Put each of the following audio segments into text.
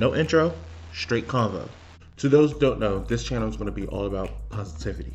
No intro, straight convo. To those who don't know, this channel is going to be all about positivity.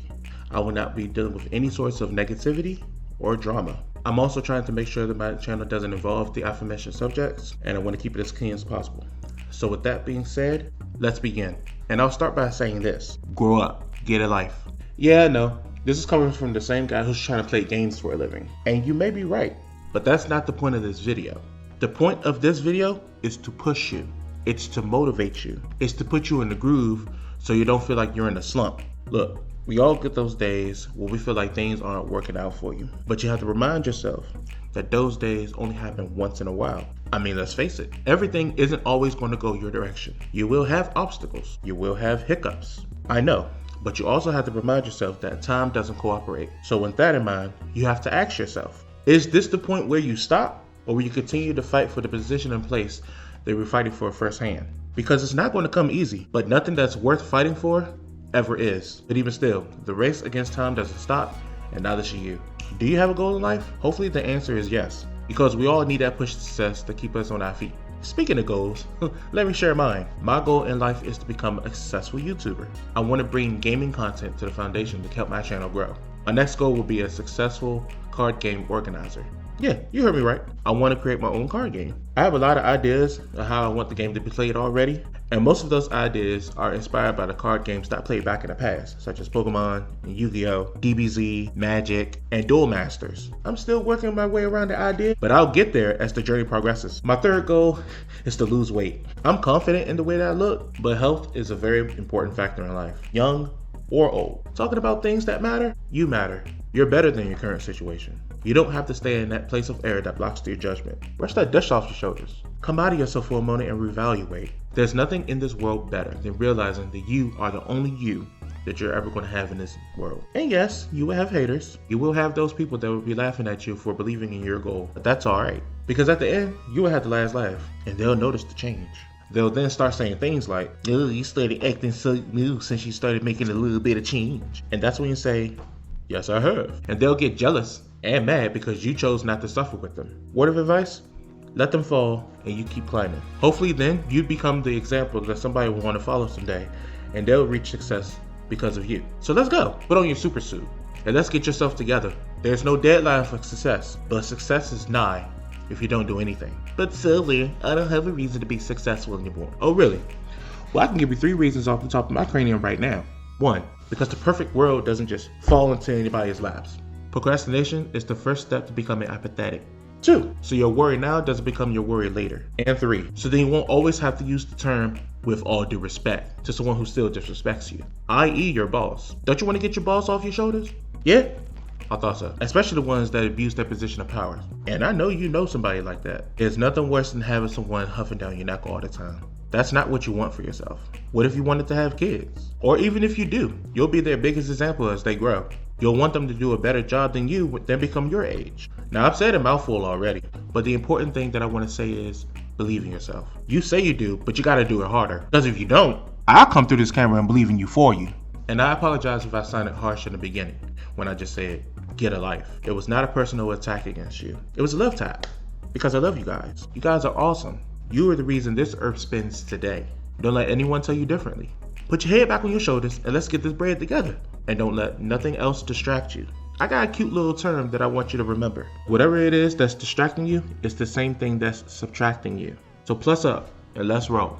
I will not be dealing with any sorts of negativity or drama. I'm also trying to make sure that my channel doesn't involve the aforementioned subjects, and I want to keep it as clean as possible. So with that being said, let's begin. And I'll start by saying this: grow up, get a life. Yeah, I know, this is coming from the same guy who's trying to play games for a living. And you may be right, but that's not the point of this video. The point of this video is to push you. It's to motivate you. It's to put you in the groove so you don't feel like you're in a slump. Look, we all get those days where we feel like things aren't working out for you. But you have to remind yourself that those days only happen once in a while. I mean, let's face it, everything isn't always going to go your direction. You will have obstacles. You will have hiccups. I know, but you also have to remind yourself that time doesn't cooperate. So with that in mind, you have to ask yourself, is this the point where you stop, or will you continue to fight for the position and place that we're fighting for firsthand? Because it's not going to come easy, but nothing that's worth fighting for ever is. But even still, the race against time doesn't stop, and neither should you. Do you have a goal in life? Hopefully the answer is yes, because we all need that push to success to keep us on our feet. Speaking of goals, let me share mine. My goal in life is to become a successful YouTuber. I want to bring gaming content to the foundation to help my channel grow. My next goal will be a successful card game organizer. Yeah, you heard me right. I want to create my own card game. I have a lot of ideas of how I want the game to be played already, and most of those ideas are inspired by the card games that I played back in the past, such as Pokemon, Yu-Gi-Oh, DBZ, Magic, and Duel Masters. I'm still working my way around the idea, but I'll get there as the journey progresses. My third goal is to lose weight. I'm confident in the way that I look, but health is a very important factor in life, young or old. Talking about things that matter, you matter. You're better than your current situation. You don't have to stay in that place of air that blocks your judgment. Brush that dust off your shoulders. Come out of yourself for a moment and reevaluate. There's nothing in this world better than realizing that you are the only you that you're ever going to have in this world. And yes, you will have haters. You will have those people that will be laughing at you for believing in your goal. But that's alright, because at the end, you will have the last laugh, and they'll notice the change. They'll then start saying things like, "Oh, you started acting so new since you started making a little bit of change." And that's when you say, "Yes, I have." And they'll get jealous and mad because you chose not to suffer with them. Word of advice? Let them fall and you keep climbing. Hopefully then you become the example that somebody will want to follow someday, and they'll reach success because of you. So let's go. Put on your super suit and let's get yourself together. There's no deadline for success, but success is nigh if you don't do anything. But Silver, I don't have a reason to be successful anymore. Oh really? Well, I can give you 3 reasons off the top of my cranium right now. 1, because the perfect world doesn't just fall into anybody's laps. Procrastination is the first step to becoming apathetic. 2, so your worry now doesn't become your worry later. And 3, so then you won't always have to use the term "with all due respect" to someone who still disrespects you, i.e. your boss. Don't you want to get your boss off your shoulders? Yeah? I thought so. Especially the ones that abuse their position of power. And I know you know somebody like that. There's nothing worse than having someone huffing down your neck all the time. That's not what you want for yourself. What if you wanted to have kids? Or even if you do, you'll be their biggest example as they grow. You'll want them to do a better job than you when they become your age. Now, I've said a mouthful already, but the important thing that I want to say is believe in yourself. You say you do, but you got to do it harder. Because if you don't, I'll come through this camera and believe in you for you. And I apologize if I sounded harsh in the beginning when I just said, get a life. It was not a personal attack against you. It was a love tap. Because I love you guys. You guys are awesome. You are the reason this earth spins today. Don't let anyone tell you differently. Put your head back on your shoulders and let's get this bread together. And don't let nothing else distract you. I got a cute little term that I want you to remember. Whatever it is that's distracting you, it's the same thing that's subtracting you. So plus up and let's roll.